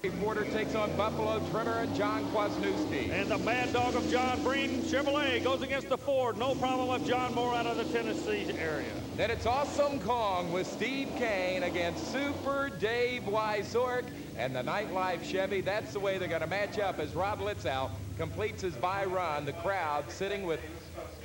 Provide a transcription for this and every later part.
Porter takes on Buffalo Trimmer and John Kwasniewski. And the Mad Dog of John Breen Chevrolet goes against the Ford. No problem of John Moore out of the Tennessee area. Then it's Awesome Kong with Steve Kane against Super Dave Wysork and the Nightlife Chevy. That's the way they're going to match up as Rob Litzow completes his bye run. The crowd sitting with,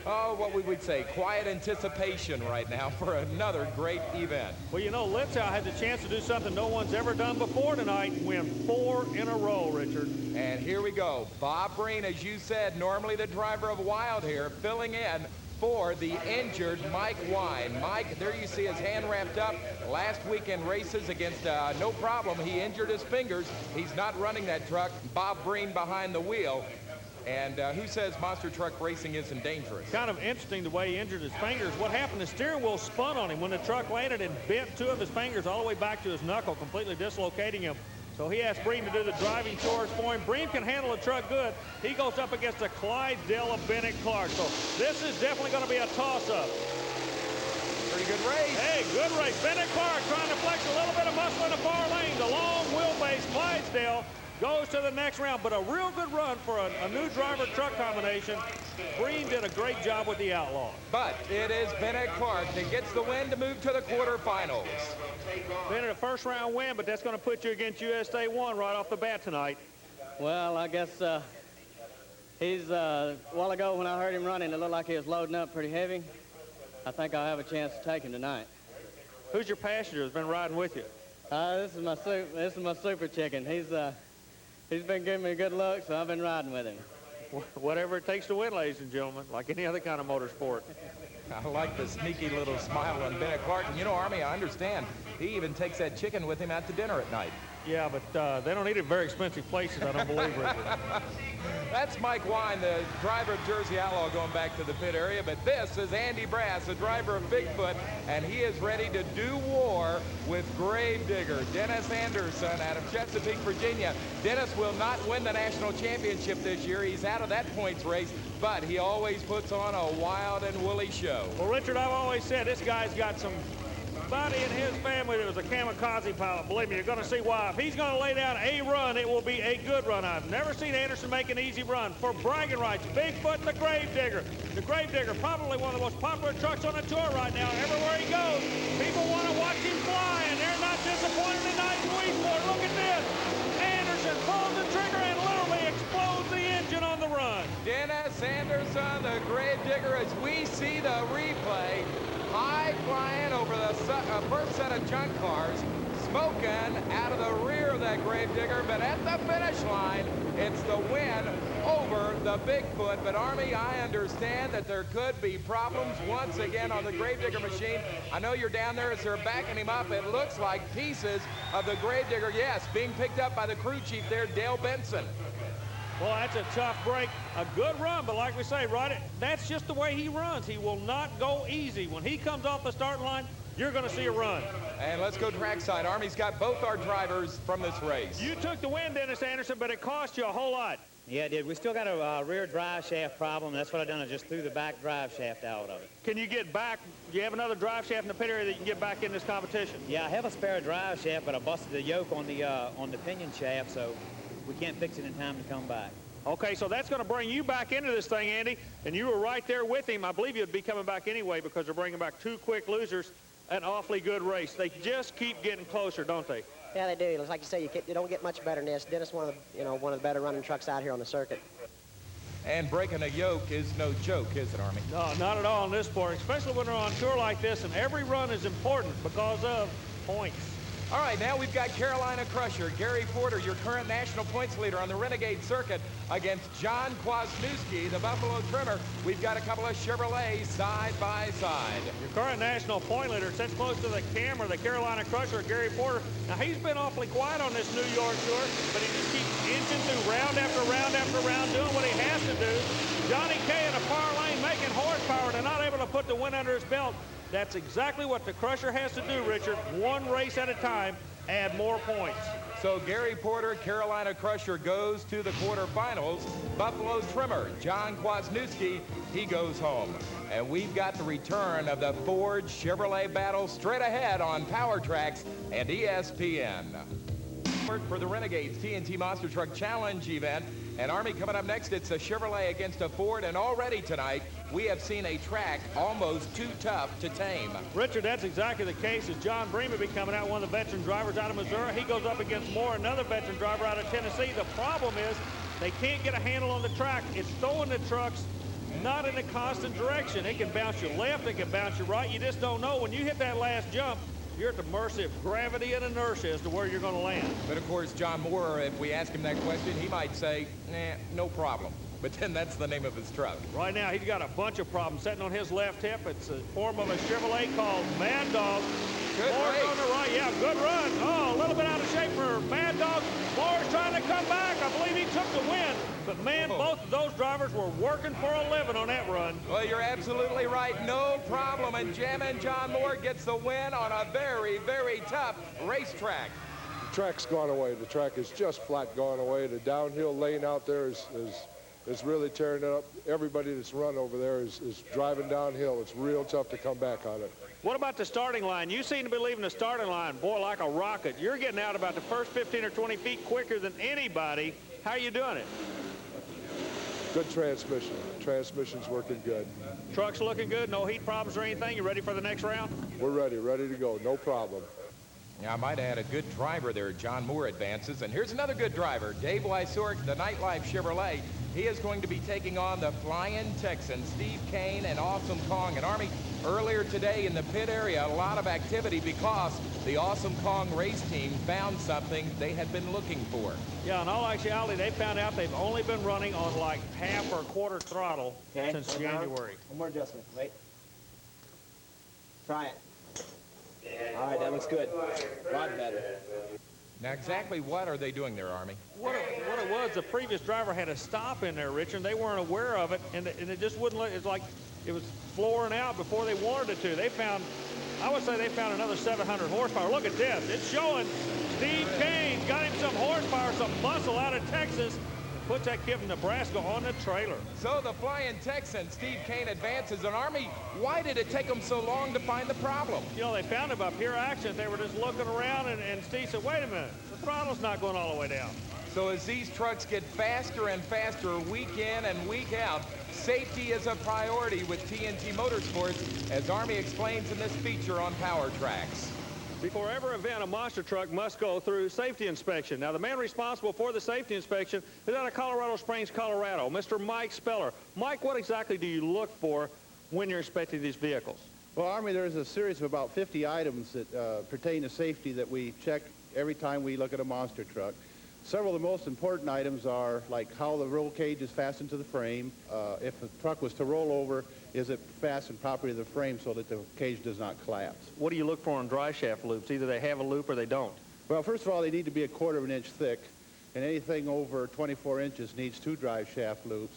oh, what we would say, quiet anticipation right now for another great event. Well, you know, Litzow has a chance to do something no one's ever done before tonight, win 4 in a row, Richard. And here we go. Bob Breen, as you said, normally the driver of Wild here, filling in for the injured Mike Wine. Mike, there you see his hand wrapped up. Last weekend races against no problem. He injured his fingers. He's not running that truck. Bob Breen behind the wheel. And who says monster truck racing isn't dangerous? Kind of interesting the way he injured his fingers. What happened, the steering wheel spun on him when the truck landed and bent 2 of his fingers all the way back to his knuckle, completely dislocating him. So he asked Breen to do the driving chores for him. Breen can handle the truck good. He goes up against a Clydesdale of Bennett Clark. So this is definitely going to be a toss-up. Pretty good race. Hey, good race. Bennett Clark trying to flex a little bit of muscle in the far lane. The long wheelbase Clydesdale goes to the next round, but a real good run for a new driver truck combination. Breen did a great job with the Outlaw. But it is Bennett Clark that gets the win to move to the quarterfinals. Bennett a first round win, but that's going to put you against USA 1 right off the bat tonight. Well, I guess he's a while ago when I heard him running, it looked like he was loading up pretty heavy. I think I'll have a chance to take him tonight. Who's your passenger that's been riding with you? This is my super chicken. He's been giving me a good look, so I've been riding with him. Whatever it takes to win, ladies and gentlemen, like any other kind of motorsport. I like the sneaky little smile on Bennett Clark. And you know, Army, I understand. He even takes that chicken with him out to dinner at night. Yeah, but they don't eat at very expensive places, I don't believe, Richard. That's Mike Wine, the driver of Jersey Outlaw, going back to the pit area. But this is Andy Brass, the driver of Bigfoot, and he is ready to do war with Gravedigger. Dennis Anderson out of Chesapeake, Virginia. Dennis will not win the national championship this year. He's out of that points race, but he always puts on a wild and woolly show. Well, Richard, I've always said this guy's got some buddy in his family that was a kamikaze pilot. Believe me, you're going to see why. If he's going to lay down a run, it will be a good run. I've never seen Anderson make an easy run. For bragging rights, Bigfoot and the Gravedigger. The Gravedigger, probably one of the most popular trucks on the tour right now. Everywhere he goes, people want to watch him fly, and they're not disappointed tonight in Weedsport. Look at this. Anderson pulls the trigger and literally explodes the engine on the run. Dennis Anderson, the Gravedigger, as we see the replay, high flying over the first set of junk cars, smoking out of the rear of that Gravedigger, but at the finish line, it's the win over the Bigfoot. But Army, I understand that there could be problems once again on the Gravedigger machine. I know you're down there as they're backing him up. It looks like pieces of the Gravedigger, yes, being picked up by the crew chief there, Dale Benson. Well, that's a tough break. A good run, but like we say, that's just the way he runs. He will not go easy. When he comes off the starting line, you're going to see a run. And let's go trackside. Army's got both our drivers from this race. You took the win, Dennis Anderson, but it cost you a whole lot. Yeah, it did. We still got a rear drive shaft problem. That's what I done. I just threw the back drive shaft out of it. Can you get back? Do you have another drive shaft in the pit area that you can get back in this competition? Yeah, I have a spare drive shaft, but I busted the yoke on the pinion shaft, so we can't fix it in time to come back. Okay, so that's going to bring you back into this thing, Andy, and you were right there with him. I believe you'd be coming back anyway because they're bringing back 2 quick losers. An awfully good race. They just keep getting closer, don't they? Yeah, they do. Like you say, you don't get much better than this. Dennis, one of the better running trucks out here on the circuit. And breaking a yoke is no joke, is it, Army? No, not at all in this sport, especially when they're on tour like this, and every run is important because of points. All right, now we've got Carolina Crusher, Gary Porter, your current national points leader on the Renegade circuit, against John Kwasniewski, the Buffalo Trimmer. We've got a couple of Chevrolets side by side. Your current national point leader sits close to the camera, the Carolina Crusher, Gary Porter. Now, he's been awfully quiet on this New York tour, but he just keeps inching through round after round after round, doing what he has to do. Johnny K in a far lane making horsepower. They're not able to put the win under his belt. That's exactly what the Crusher has to do, Richard. One race at a time, add more points. So Gary Porter, Carolina Crusher, goes to the quarterfinals. Buffalo Trimmer, John Kwasniewski, he goes home. And we've got the return of the Ford Chevrolet battle straight ahead on Power Tracks and ESPN. Albert for the Renegades TNT Monster Truck Challenge event. And Army coming up next, it's a Chevrolet against a Ford. And already tonight, we have seen a track almost too tough to tame. Richard, that's exactly the case. As John Bream will be coming out, one of the veteran drivers out of Missouri. He goes up against Moore, another veteran driver out of Tennessee. The problem is they can't get a handle on the track. It's throwing the trucks not in a constant direction. It can bounce you left, it can bounce you right. You just don't know. When you hit that last jump, you're at the mercy of gravity and inertia as to where you're going to land. But of course, John Moore, if we ask him that question, he might say, nah, no problem. But then that's the name of his truck. Right now, he's got a bunch of problems. Sitting on his left hip, it's a form of a Chevrolet called Mad Dog. Good Moore's race. on the right. Yeah, good run. Oh, a little bit out of shape for Mad Dog. Moore's trying to come back. I believe he took the win. But, man, both of those drivers were working for a living on that run. Well, you're absolutely right. No problem. And Jammin' John Moore gets the win on a very, very tough racetrack. The track's gone away. The track is just flat gone away. The downhill lane out there is really tearing it up. Everybody that's run over there is driving downhill. It's real tough to come back on it. What about the starting line? You seem to be leaving the starting line, boy, like a rocket. You're getting out about the first 15 or 20 feet quicker than anybody. How are you doing it? Good transmission. Transmission's working good. Truck's looking good, no heat problems or anything. You ready for the next round? We're ready to go. No problem. Yeah, I might add a good driver there. John Moore advances. And here's another good driver, Dave Wysork, the Nightlife Chevrolet. He is going to be taking on the Flying Texan, Steve Kane and Awesome Kong. And Army, earlier today in the pit area, a lot of activity because the Awesome Kong race team found something they had been looking for. Yeah, in all actuality, they found out they've only been running on like half or quarter throttle since January. One more adjustment. Wait. Try it. All right, that looks good. A lot better. Now, exactly what are they doing there, Army? What it was, the previous driver had a stop in there, Richard. They weren't aware of it, and it just wouldn't let, it's like it was flooring out before they wanted it to. They found, I would say they found another 700 horsepower. Look at this. It's showing Steve Kane got him some horsepower, some muscle out of Texas. Puts that kid from Nebraska on the trailer. So the Flying Texan, Steve Kane, advances. And Army, why did it take them so long to find the problem? You know, they found him up here action. They were just looking around, and Steve said, wait a minute, the throttle's not going all the way down. So as these trucks get faster and faster week in and week out, safety is a priority with TNT Motorsports, as Army explains in this feature on Power Tracks. Before every event, a monster truck must go through safety inspection. Now, the man responsible for the safety inspection is out of Colorado Springs, Colorado, Mr. Mike Speller. Mike, what exactly do you look for when you're inspecting these vehicles? Well, Army, there's a series of about 50 items that pertain to safety that we check every time we look at a monster truck. Several of the most important items are like how the roll cage is fastened to the frame. If the truck was to roll over, is it fastened properly to the frame so that the cage does not collapse? What do you look for on dry shaft loops? Either they have a loop or they don't. Well, first of all, they need to be 1/4 of an inch thick, and anything over 24 inches needs 2 drive shaft loops.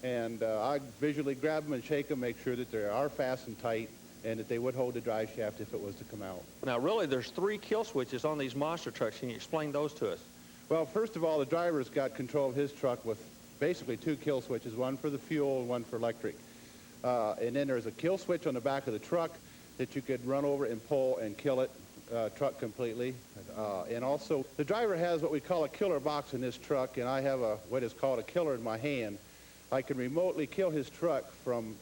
And I visually grab them and shake them, make sure that they are fastened tight and that they would hold the drive shaft if it was to come out. Now, really, there's 3 kill switches on these monster trucks. Can you explain those to us? Well, first of all, the driver's got control of his truck with basically 2 kill switches, one for the fuel and one for electric. And then there's a kill switch on the back of the truck that you could run over and pull and kill it, truck completely. And also, the driver has what we call a killer box in this truck, and I have what is called a killer in my hand. I can remotely kill his truck from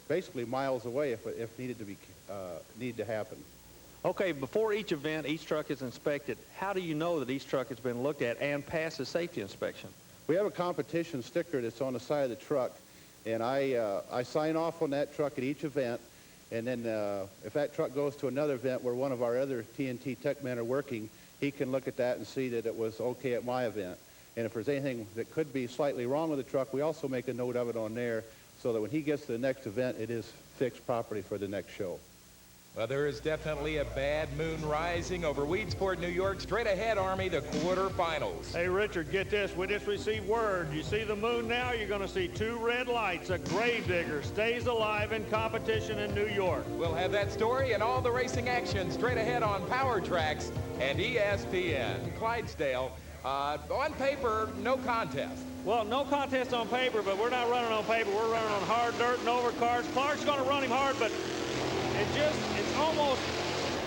basically miles away if needed to happen. Okay, before each event, each truck is inspected. How do you know that each truck has been looked at and passed the safety inspection? We have a competition sticker that's on the side of the truck, and I sign off on that truck at each event. And then if that truck goes to another event where one of our other TNT tech men are working, he can look at that and see that it was okay at my event. And if there's anything that could be slightly wrong with the truck, we also make a note of it on there so that when he gets to the next event, it is fixed properly for the next show. Well, there is definitely a bad moon rising over Weedsport, New York. Straight ahead, Army, the quarterfinals. Hey, Richard, get this. We just received word. You see the moon now? You're going to see 2 red lights. A Gravedigger stays alive in competition in New York. We'll have that story and all the racing action straight ahead on Power Tracks and ESPN. Clydesdale, on paper, no contest. Well, no contest on paper, but we're not running on paper. We're running on hard dirt and overcars. Clark's going to run him hard, but it's almost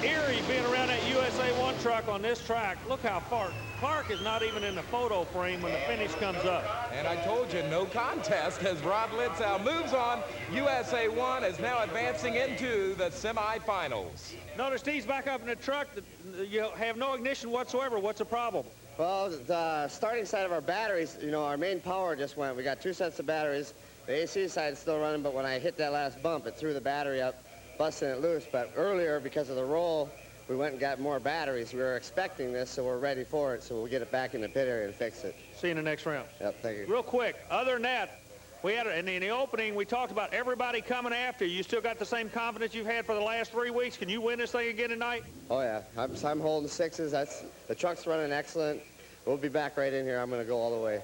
eerie being around that USA 1 truck on this track. Look how far. Clark is not even in the photo frame when the finish comes up. And I told you, no contest as Rod Litzow moves on. USA 1 is now advancing into the semifinals. Notice he's back up in the truck. You have no ignition whatsoever. What's the problem? Well, the starting side of our batteries, you know, our main power just went. We got 2 sets of batteries. The AC side is still running, but when I hit that last bump, it threw the battery up, busting it loose. But earlier, because of the roll, we went and got more batteries. We were expecting this, so we're ready for it, so we'll get it back in the pit area and fix it. See you in the next round. Yep, thank you. Real quick, other than that, we had in the opening, we talked about everybody coming after you. You still got the same confidence you've had for the last 3 weeks. Can you win this thing again tonight? Oh, yeah. I'm holding 6s. The truck's running excellent. We'll be back right in here. I'm going to go all the way.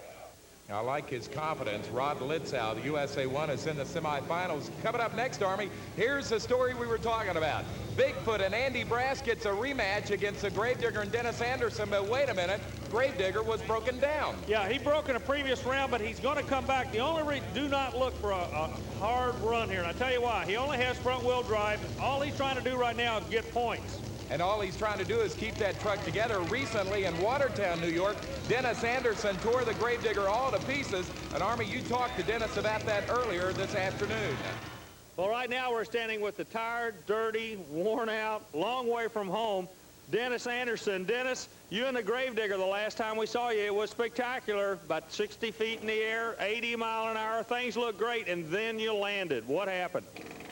I like his confidence. Rod Litzow, the USA 1, is in the semifinals. Coming up next, Army, here's the story we were talking about. Bigfoot and Andy Brass gets a rematch against the Gravedigger and Dennis Anderson, but wait a minute, Gravedigger was broken down. Yeah, he broke in a previous round, but he's going to come back. The only reason, do not look for a hard run here, and I tell you why. He only has front-wheel drive. All he's trying to do right now is get points. And all he's trying to do is keep that truck together. Recently in Watertown, New York, Dennis Anderson tore the Gravedigger all to pieces. And Army, you talked to Dennis about that earlier this afternoon. Well, right now we're standing with the tired, dirty, worn out, long way from home, Dennis Anderson. Dennis, you and the Gravedigger, the last time we saw you, it was spectacular. About 60 feet in the air, 80 mile an hour. Things looked great, and then you landed. What happened?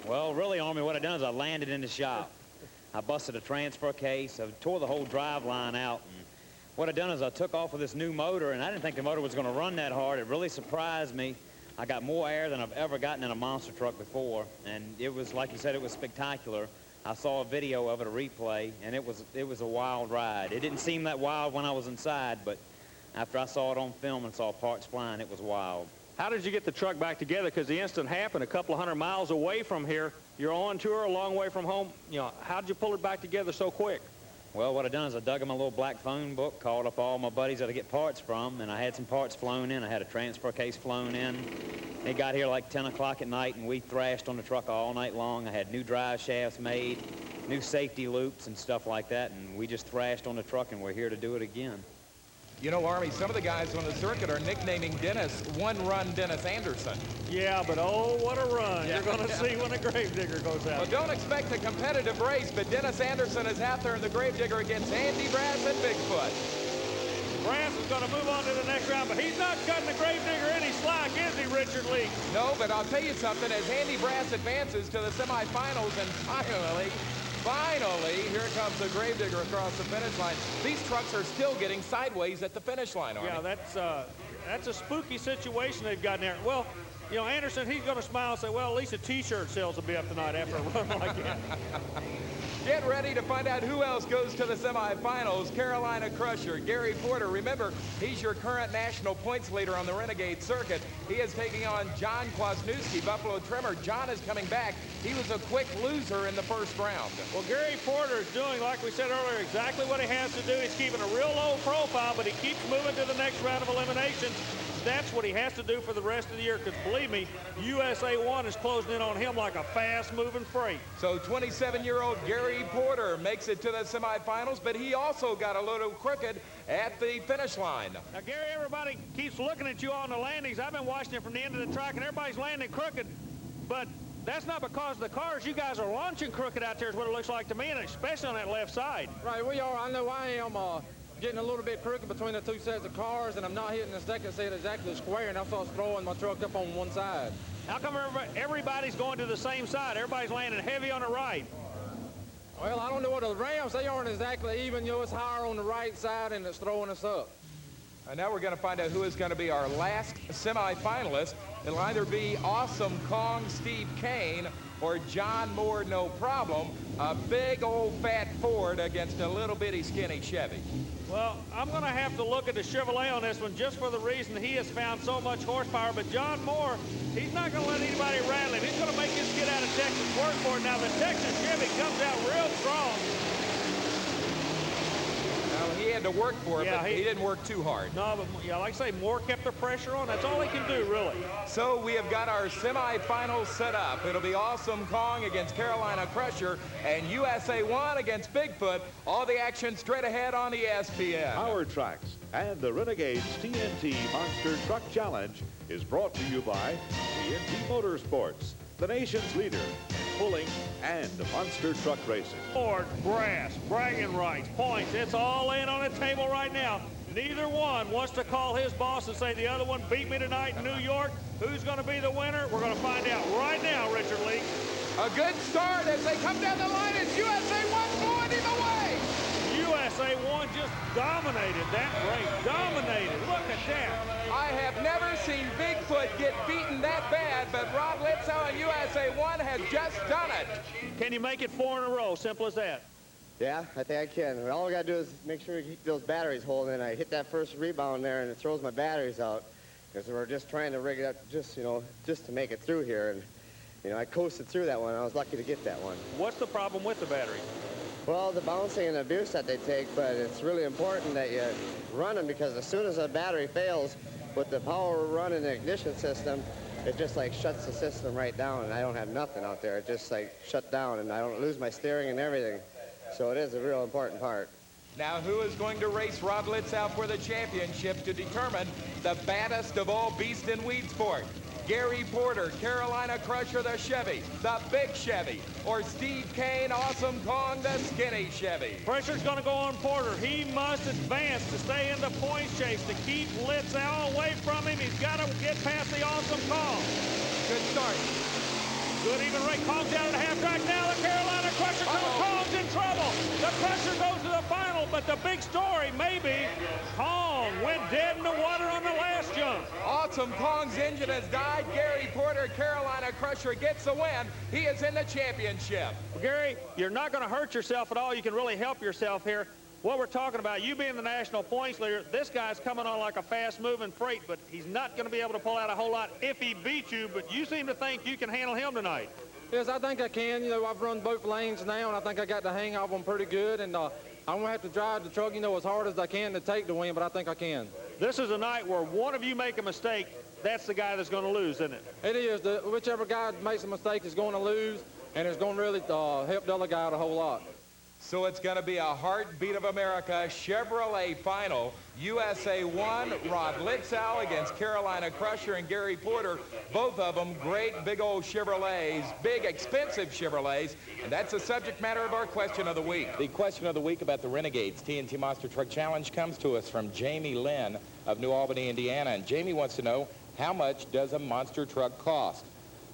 Well, really, Army, what I done is I landed in the shop. I busted a transfer case. I tore the whole drive line out. And what I done is I took off with this new motor, and I didn't think the motor was going to run that hard. It really surprised me. I got more air than I've ever gotten in a monster truck before, and it was, like you said, it was spectacular. I saw a video of it, a replay, and it was a wild ride. It didn't seem that wild when I was inside, but after I saw it on film and saw parts flying, it was wild. How did you get the truck back together? Because the incident happened a couple of 100 miles away from here. You're on tour, a long way from home. You know, how did you pull it back together so quick? Well, what I done is I dug in my little black phone book, called up all my buddies that I get parts from, and I had some parts flown in. I had a transfer case flown in. It got here like 10 o'clock at night, and we thrashed on the truck all night long. I had new drive shafts made, new safety loops and stuff like that, and we just thrashed on the truck, and we're here to do it again. You know, Army, some of the guys on the circuit are nicknaming Dennis One-Run Dennis Anderson. Yeah, but oh, what a run. Yeah. You're going to see when the Gravedigger goes out. Well, don't expect a competitive race, but Dennis Anderson is out there in the Gravedigger against Andy Brass and Bigfoot. Brass is going to move on to the next round, but he's not cutting the Gravedigger any slack, is he, Richard Lee? No, but I'll tell you something. As Andy Brass advances to the semifinals, and finally, here comes the Gravedigger across the finish line. These trucks are still getting sideways at the finish line, Arnie. Yeah, that's a spooky situation they've got there. Well, you know, Anderson, he's going to smile and say, well, at least the T-shirt sales will be up tonight after a run like that. Get ready to find out who else goes to the semifinals. Carolina Crusher, Gary Porter. Remember, he's your current national points leader on the Renegade circuit. He is taking on John Kwasniewski, Buffalo Trimmer. John is coming back. He was a quick loser in the first round. Well, Gary Porter is doing, like we said earlier, exactly what he has to do. He's keeping a real low profile, but he keeps moving to the next round of eliminations. That's what he has to do for the rest of the year, because believe me, USA 1 is closing in on him like a fast-moving freight. So 27-year-old Gary Porter makes it to the semifinals, but he also got a little crooked at the finish line. Now, Gary, everybody keeps looking at you on the landings. I've been watching it from the end of the track, and everybody's landing crooked, but that's not because of the cars. You guys are launching crooked out there is what it looks like to me, and especially on that left side. Right, we are. I know I am getting a little bit crooked between the two sets of cars, and I'm not hitting the second set exactly square, and I started throwing my truck up on one side. How come everybody's going to the same side? Everybody's landing heavy on the right. Well, I don't know what the Rams, they aren't exactly even. You know, it's higher on the right side, and it's throwing us up. And now we're going to find out who is going to be our last semifinalist. It'll either be Awesome Kong Steve Kane or John Moore No Problem, a big old fat Ford against a little bitty skinny Chevy. Well, I'm going to have to look at the Chevrolet on this one just for the reason he has found so much horsepower. But John Moore, he's not going to let anybody rattle him. He's going to make this kid out of Texas work for it. Now, the Texas Chevy comes out real strong. Well, he had had to work for it, Yeah, but he didn't work too hard. No, but yeah, like I say, Moore kept the pressure on. That's all he can do, really. So we have got our semifinals set up. It'll be Awesome Kong against Carolina Crusher and USA 1 against Bigfoot. All the action straight ahead on ESPN. Power Tracks and the Renegades TNT Monster Truck Challenge is brought to you by TNT Motorsports, the nation's leader in pulling and monster truck racing. Ford, brass, bragging rights, points. It's all laying on the table right now. Neither one wants to call his boss and say the other one beat me tonight in New York. Who's going to be the winner? We're going to find out right now, Richard Lee. A good start as they come down the line. It's USA 1 blowing him away. USA 1 just dominated that race. Dominated. Look at that. I have never seen Bigfoot get beaten that bad, but Rod Litzow and USA 1 has just done it. Can you make it 4 in a row? Simple as that. Yeah, I think I can. All I got to do is make sure we keep those batteries holding. I hit that first rebound there, and it throws my batteries out because we're just trying to rig it up just to make it through here. And, I coasted through that one. I was lucky to get that one. What's the problem with the battery? Well, the bouncing and abuse that they take, but it's really important that you run them because as soon as a battery fails, with the power run in the ignition system, it just like shuts the system right down, and I don't have nothing out there. It just like shut down, and I don't lose my steering and everything. So it is a real important part. Now, who is going to race Rod Litzow for the championship to determine the baddest of all beasts in Weedsport? Gary Porter, Carolina Crusher, the Chevy, the big Chevy, or Steve Kane, Awesome Kong, the skinny Chevy? Pressure's going to go on Porter. He must advance to stay in the points chase to keep Litzow away from him. He's got to get past the Awesome Kong. Good start. Good even rate. Kong's down at the half track now. The Carolina Crusher comes. Kong's in trouble. The Crusher goes to the final, but the big story maybe Kong went dead in the water on the last jump. Awesome Kong's engine has died. Gary Porter, Carolina Crusher, gets the win. He is in the championship. Well, Gary, you're not going to hurt yourself at all. You can really help yourself here. What we're talking about, you being the national points leader, this guy's coming on like a fast-moving freight, but he's not going to be able to pull out a whole lot if he beats you, but you seem to think you can handle him tonight. Yes, I think I can. I've run both lanes now, and I think I got the hang of them pretty good, and I'm going to have to drive the truck, as hard as I can to take the win, but I think I can. This is a night where one of you make a mistake, that's the guy that's going to lose, isn't it? It is. Whichever guy makes a mistake is going to lose, and it's going to really help the other guy out a whole lot. So it's going to be a Heartbeat of America Chevrolet final. USA 1, Rod Litzow against Carolina Crusher and Gary Porter. Both of them great big old Chevrolets, big expensive Chevrolets. And that's the subject matter of our question of the week. The question of the week about the Renegades TNT Monster Truck Challenge comes to us from Jamie Lynn of New Albany, Indiana. And Jamie wants to know, how much does a monster truck cost?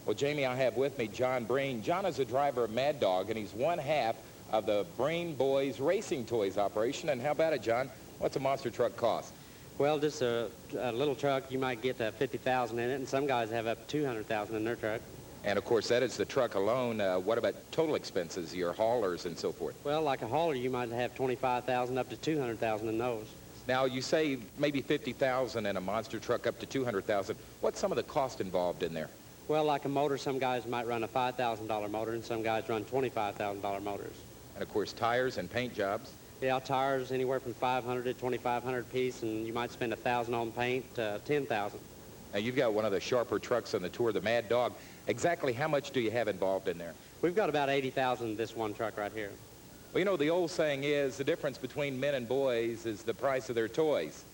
Well, Jamie, I have with me John Breen. John is a driver of Mad Dog, and he's one half of the Breen Boys Racing Toys operation. And how about it, John? What's a monster truck cost? Well, just a little truck, you might get $50,000 in it, and some guys have up to $200,000 in their truck. And, of course, that is the truck alone. What about total expenses, your haulers and so forth? Well, like a hauler, you might have $25,000 up to $200,000 in those. Now, you say maybe $50,000 in a monster truck up to $200,000. What's some of the cost involved in there? Well, like a motor, some guys might run a $5,000 motor, and some guys run $25,000 motors. And, of course, tires and paint jobs. Yeah, tires anywhere from $500 to $2,500 a piece, and you might spend $1,000 on paint, $10,000. Now, you've got one of the sharper trucks on the tour, the Mad Dog. Exactly how much do you have involved in there? We've got about $80,000 in this one truck right here. Well, you know, the old saying is the difference between men and boys is the price of their toys.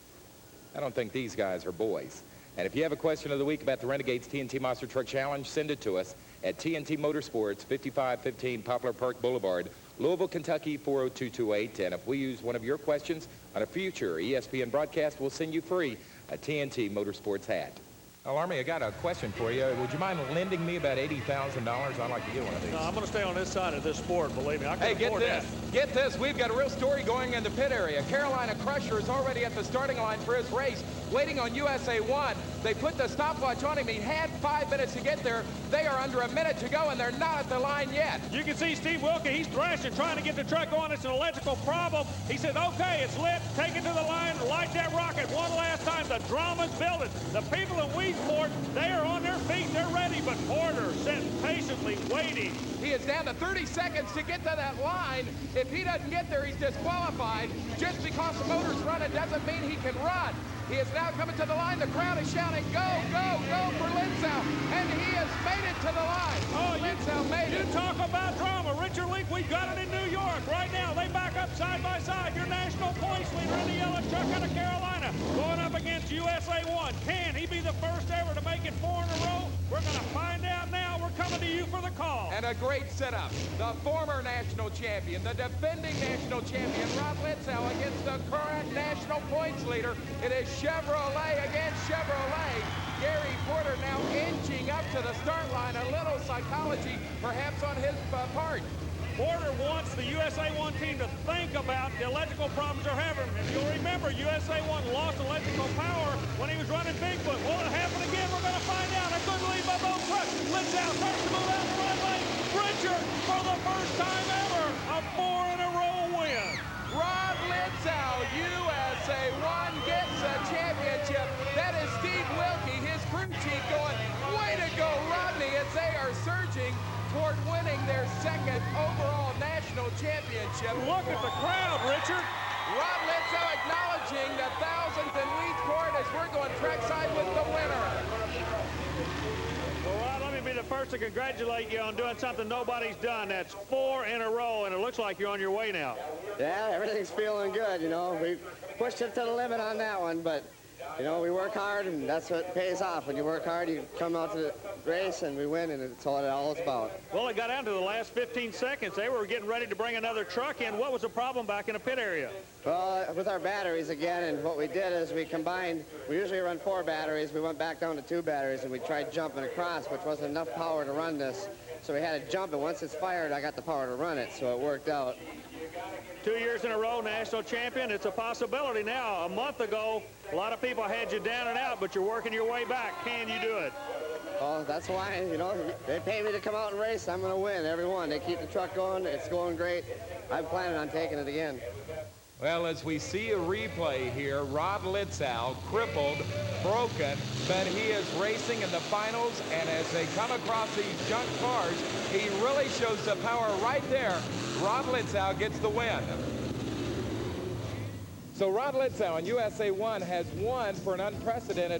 I don't think these guys are boys. And if you have a question of the week about the Renegades TNT Monster Truck Challenge, send it to us at TNT Motorsports, 5515 Poplar Park Boulevard, Louisville, Kentucky, 40228. And if we use one of your questions on a future ESPN broadcast, we'll send you free a TNT Motorsports hat. Well, Army, I got a question for you. Would you mind lending me about $80,000? I'd like to get one of these. No, I'm going to stay on this side of this sport, believe me. I can Hey, afford get this. that. Get this. We've got a real story going in the pit area. Carolina Crusher is already at the starting line for his race, waiting on USA 1. They put the stopwatch on him. He had 5 minutes to get there. They are under a minute to go, and they're not at the line yet. You can see Steve Wilkie. He's thrashing, trying to get the truck on. It's an electrical problem. He said, okay, it's lit. Take it to the line. Light that rocket one last time. The the drama's building. The people in Weedsport, they are on their feet. They're ready, but Porter sitting patiently waiting. He is down to 30 seconds to get to that line. If he doesn't get there, he's disqualified. Just because the motor's running doesn't mean he can run. He is now coming to the line. The crowd is shouting, go, go, go for Lindsau. And he has made it to the line. Oh, Lindsau made it. You talk about drama. Richard Leak, we've got it in New York. Right now, they back up side by side. Your national points leader in the yellow truck out of Carolina going up against USA 1. Can he be the first ever to make it 4 in a row? We're going to find out now. We're coming to you for the call. And a great setup. The former national champion, the defending national champion, Rod Lindsau against the current national points leader. It is Chevrolet against Chevrolet. Gary Porter now inching up to the start line. A little psychology perhaps on his part. Porter wants the USA 1 team to think about the electrical problems they're having. If you'll remember, USA 1 lost electrical power when he was running Bigfoot. Will it happen again? We're going to find out. A good lead by both trucks. Lindsau starts to move out the right lane. Richard, for the first time ever, a 4-in-a-row win. Rod Lindsau, USA 1 gets a championship. That is Steve Wilkie, his crew chief, going, way to go, Rodney, as they are surging toward winning their second overall national championship. Look at the crowd, Richard. Rod Lindsau acknowledging the thousands in Weedsport as we're going trackside with the winner. Well, Rod, let me be the first to congratulate you on doing something nobody's done. That's 4 in a row, and it looks like you're on your way now. Yeah, everything's feeling good, you know. We pushed it to the limit on that one, but, you know, we work hard, and that's what pays off. When you work hard, you come out to the race, and we win, and it's what it all is about. Well, it got down to the last 15 seconds. They were getting ready to bring another truck in. What was the problem back in the pit area? Well, with our batteries again, and what we did is we combined, we usually run 4 batteries. We went back down to 2 batteries, and we tried jumping across, which wasn't enough power to run this. So we had to jump, and once it's fired, I got the power to run it, so it worked out. 2 years in a row, national champion. It's a possibility now. A month ago, a lot of people had you down and out, but you're working your way back. Can you do it? Well, that's why, you know, they pay me to come out and race. I'm going to win every one. They keep the truck going. It's going great. I'm planning on taking it again. Well, as we see a replay here, Rod Lindsau crippled, broken, but he is racing in the finals, and as they come across these junk cars, he really shows the power right there. Rod Lindsau gets the win. So Rod Lindsau in USA 1 has won for an unprecedented